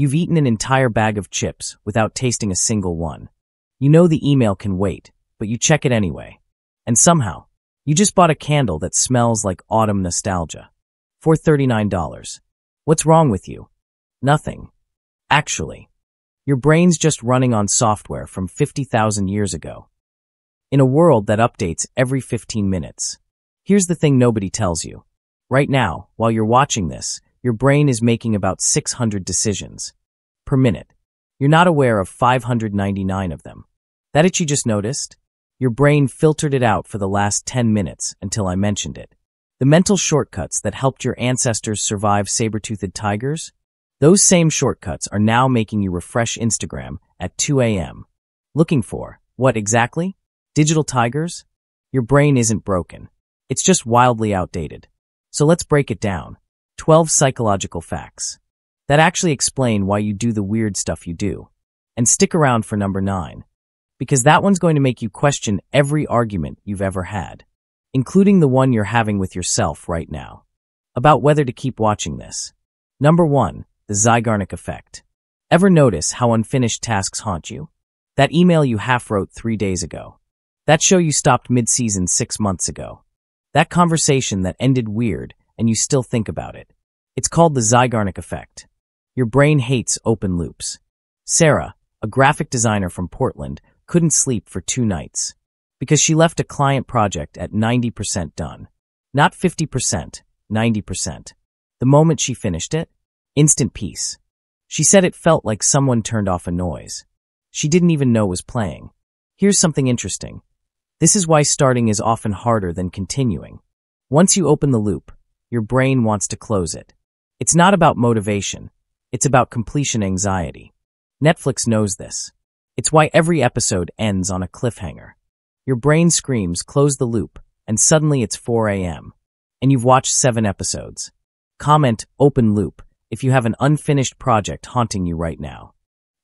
You've eaten an entire bag of chips without tasting a single one. You know the email can wait, but you check it anyway. And somehow, you just bought a candle that smells like autumn nostalgia. For $39. What's wrong with you? Nothing. Actually, your brain's just running on software from 50,000 years ago. In a world that updates every 15 minutes. Here's the thing nobody tells you. Right now, while you're watching this, your brain is making about 600 decisions per minute. You're not aware of 599 of them. That it you just noticed? Your brain filtered it out for the last 10 minutes until I mentioned it. The mental shortcuts that helped your ancestors survive saber-toothed tigers? Those same shortcuts are now making you refresh Instagram at 2 a.m. Looking for, what exactly? Digital tigers? Your brain isn't broken. It's just wildly outdated. So let's break it down. 12 psychological facts that actually explain why you do the weird stuff you do. And stick around for number 9, because that one's going to make you question every argument you've ever had, including the one you're having with yourself right now, about whether to keep watching this. Number 1, the ZEIGARNIK effect. Ever notice how unfinished tasks haunt you? That email you half wrote 3 days ago. That show you stopped mid-season 6 months ago. That conversation that ended weird and you still think about it. It's called the ZEIGARNIK effect. Your brain hates open loops. Sarah, a graphic designer from Portland, couldn't sleep for 2 nights because she left a client project at 90% done. Not 50%, 90%. The moment she finished it, instant peace. She said it felt like someone turned off a noise she didn't even know was playing. Here's something interesting. This is why starting is often harder than continuing. Once you open the loop, your brain wants to close it. It's not about motivation. It's about completion anxiety. Netflix knows this. It's why every episode ends on a cliffhanger. Your brain screams, close the loop, and suddenly it's 4 a.m. and you've watched 7 episodes. Comment, open loop, if you have an unfinished project haunting you right now.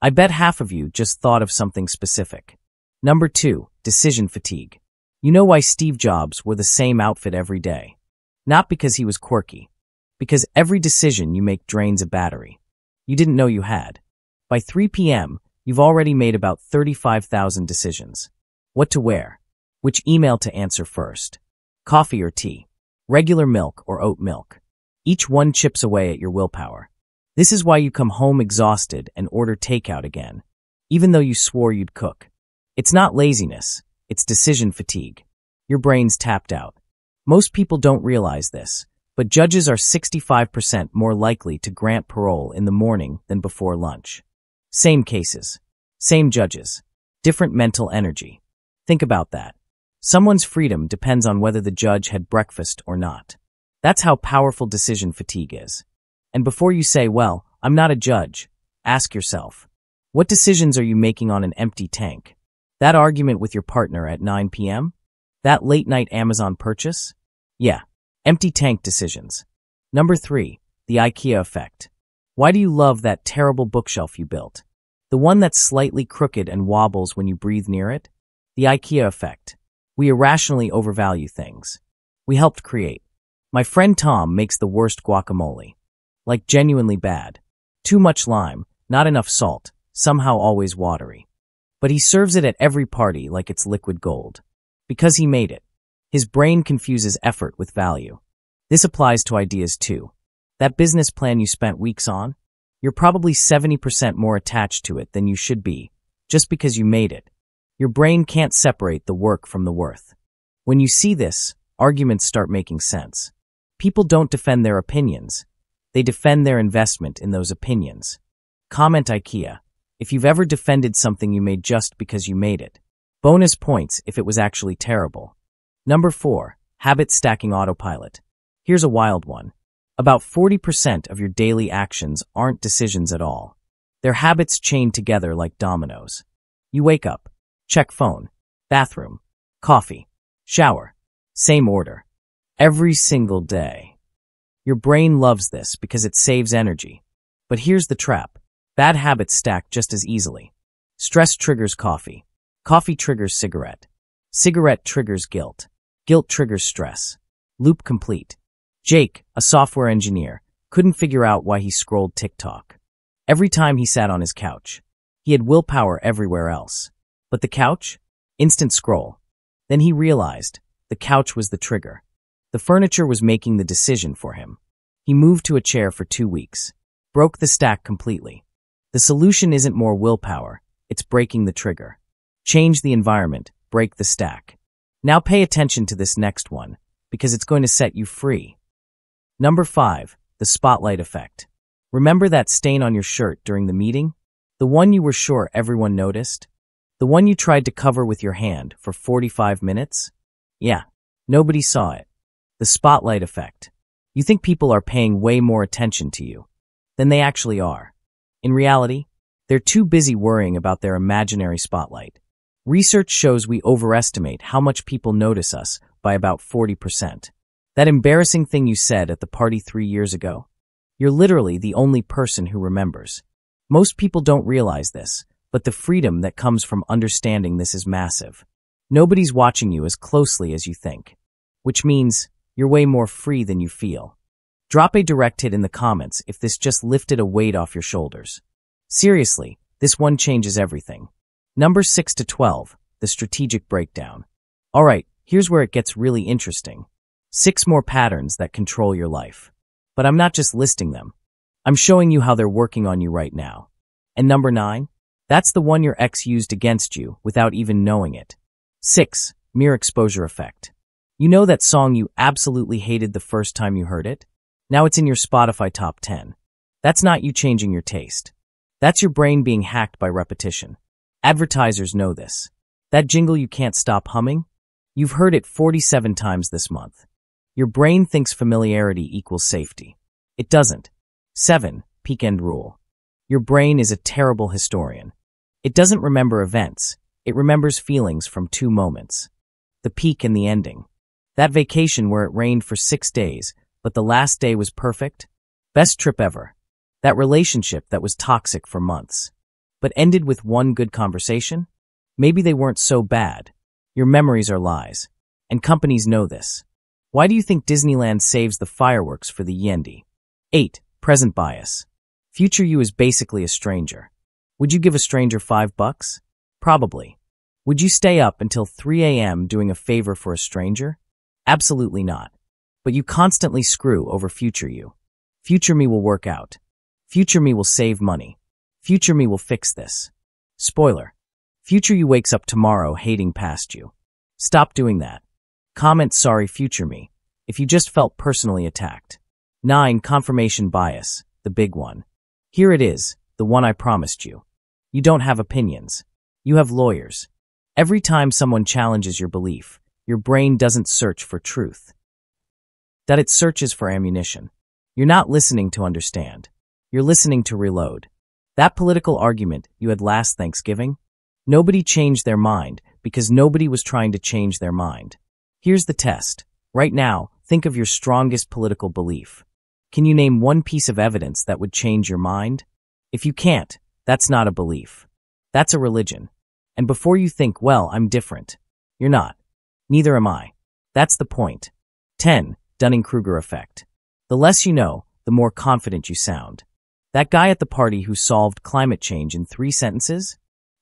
I bet half of you just thought of something specific. Number 2, decision fatigue. You know why Steve Jobs wore the same outfit every day? Not because he was quirky. Because every decision you make drains a battery. You didn't know you had. By 3 p.m., you've already made about 35,000 decisions. What to wear? Which email to answer first? Coffee or tea? Regular milk or oat milk? Each one chips away at your willpower. This is why you come home exhausted and order takeout again, even though you swore you'd cook. It's not laziness, it's decision fatigue. Your brain's tapped out. Most people don't realize this, but judges are 65% more likely to grant parole in the morning than before lunch. Same cases, same judges, different mental energy. Think about that. Someone's freedom depends on whether the judge had breakfast or not. That's how powerful decision fatigue is. And before you say, well, I'm not a judge, ask yourself, what decisions are you making on an empty tank? That argument with your partner at 9 p.m.? That late-night Amazon purchase? Yeah, empty tank decisions. Number 3, the IKEA effect. Why do you love that terrible bookshelf you built? The one that's slightly crooked and wobbles when you breathe near it? The IKEA effect. We irrationally overvalue things we helped create. My friend Tom makes the worst guacamole. Like genuinely bad. Too much lime, not enough salt, somehow always watery. But he serves it at every party like it's liquid gold. Because he made it. His brain confuses effort with value. This applies to ideas too. That business plan you spent weeks on? You're probably 70% more attached to it than you should be, just because you made it. Your brain can't separate the work from the worth. When you see this, arguments start making sense. People don't defend their opinions. They defend their investment in those opinions. Comment IKEA if you've ever defended something you made just because you made it. Bonus points if it was actually terrible. Number 4, habit stacking autopilot. Here's a wild one. About 40% of your daily actions aren't decisions at all. They're habits chained together like dominoes. You wake up, check phone, bathroom, coffee, shower, same order. Every single day. Your brain loves this because it saves energy. But here's the trap. Bad habits stack just as easily. Stress triggers coffee. Coffee triggers cigarette. Cigarette triggers guilt. Guilt triggers stress. Loop complete. Jake, a software engineer, couldn't figure out why he scrolled TikTok. Every time he sat on his couch. He had willpower everywhere else. But the couch? Instant scroll. Then he realized the couch was the trigger. The furniture was making the decision for him. He moved to a chair for 2 weeks. Broke the stack completely. The solution isn't more willpower, it's breaking the trigger. Change the environment, break the stack. Now pay attention to this next one, because it's going to set you free. Number 5, the spotlight effect. Remember that stain on your shirt during the meeting? The one you were sure everyone noticed? The one you tried to cover with your hand for 45 minutes? Yeah, nobody saw it. The spotlight effect. You think people are paying way more attention to you than they actually are. In reality, they're too busy worrying about their imaginary spotlight. Research shows we overestimate how much people notice us by about 40%. That embarrassing thing you said at the party 3 years ago? You're literally the only person who remembers. Most people don't realize this, but the freedom that comes from understanding this is massive. Nobody's watching you as closely as you think, which means you're way more free than you feel. Drop a direct hit in the comments if this just lifted a weight off your shoulders. Seriously, this one changes everything. Number 6 to 12, the strategic breakdown. Alright, here's where it gets really interesting. 6 more patterns that control your life. But I'm not just listing them. I'm showing you how they're working on you right now. And number 9? That's the one your ex used against you without even knowing it. 6. Mere exposure effect. You know that song you absolutely hated the first time you heard it? Now it's in your Spotify top 10. That's not you changing your taste. That's your brain being hacked by repetition. Advertisers know this. That jingle you can't stop humming? You've heard it 47 times this month. Your brain thinks familiarity equals safety. It doesn't. 7. Peak end rule. Your brain is a terrible historian. It doesn't remember events. It remembers feelings from 2 moments. The peak and the ending. That vacation where it rained for 6 days, but the last day was perfect? Best trip ever. That relationship that was toxic for months, but ended with one good conversation? Maybe they weren't so bad. Your memories are lies, and companies know this. Why do you think Disneyland saves the fireworks for the Yendi? 8. Present bias. Future you is basically a stranger. Would you give a stranger $5? Probably. Would you stay up until 3 a.m. doing a favor for a stranger? Absolutely not. But you constantly screw over future you. Future me will work out. Future me will save money. Future me will fix this. Spoiler. Future you wakes up tomorrow hating past you. Stop doing that. Comment sorry future me if you just felt personally attacked. 9. Confirmation bias, the big one. Here it is, the one I promised you. You don't have opinions. You have lawyers. Every time someone challenges your belief, your brain doesn't search for truth. That it searches for ammunition. You're not listening to understand. You're listening to reload. That political argument you had last Thanksgiving? Nobody changed their mind because nobody was trying to change their mind. Here's the test. Right now, think of your strongest political belief. Can you name one piece of evidence that would change your mind? If you can't, that's not a belief. That's a religion. And before you think, well, I'm different. You're not. Neither am I. That's the point. 10. Dunning-Kruger effect. The less you know, the more confident you sound. That guy at the party who solved climate change in 3 sentences?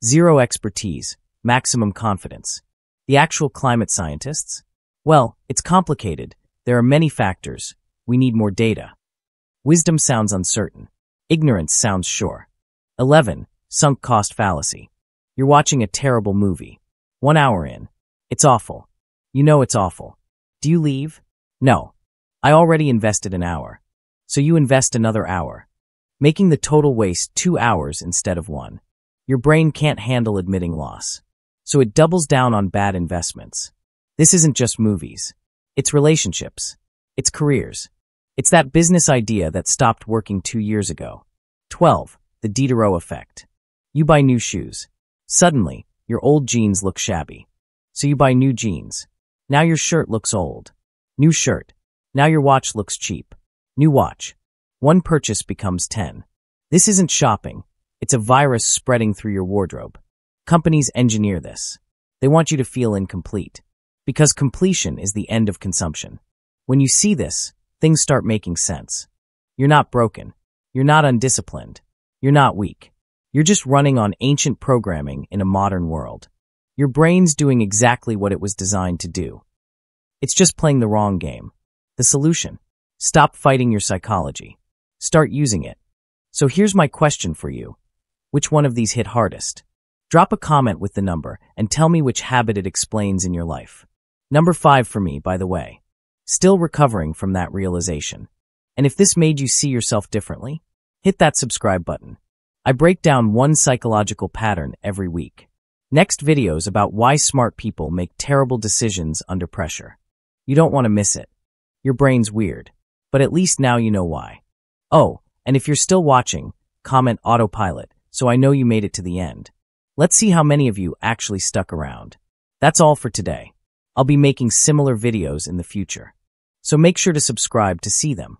0 expertise, maximum confidence. The actual climate scientists? Well, it's complicated. There are many factors. We need more data. Wisdom sounds uncertain. Ignorance sounds sure. 11. Sunk cost fallacy. You're watching a terrible movie. 1 hour in. It's awful. You know it's awful. Do you leave? No. I already invested an hour. So you invest another hour, making the total waste 2 hours instead of 1. Your brain can't handle admitting loss, so it doubles down on bad investments. This isn't just movies. It's relationships. It's careers. It's that business idea that stopped working 2 years ago. 12. The Diderot effect. You buy new shoes. Suddenly, your old jeans look shabby. So you buy new jeans. Now your shirt looks old. New shirt. Now your watch looks cheap. New watch. 1 purchase becomes 10. This isn't shopping. It's a virus spreading through your wardrobe. Companies engineer this. They want you to feel incomplete. Because completion is the end of consumption. When you see this, things start making sense. You're not broken. You're not undisciplined. You're not weak. You're just running on ancient programming in a modern world. Your brain's doing exactly what it was designed to do. It's just playing the wrong game. The solution: stop fighting your psychology. Start using it. So here's my question for you. Which one of these hit hardest? Drop a comment with the number and tell me which habit it explains in your life. Number 5 for me, by the way. Still recovering from that realization. And if this made you see yourself differently, hit that subscribe button. I break down one psychological pattern every week. Next videos about why smart people make terrible decisions under pressure. You don't want to miss it. Your brain's weird, but at least now you know why. Oh, and if you're still watching, comment autopilot so I know you made it to the end. Let's see how many of you actually stuck around. That's all for today. I'll be making similar videos in the future, so make sure to subscribe to see them.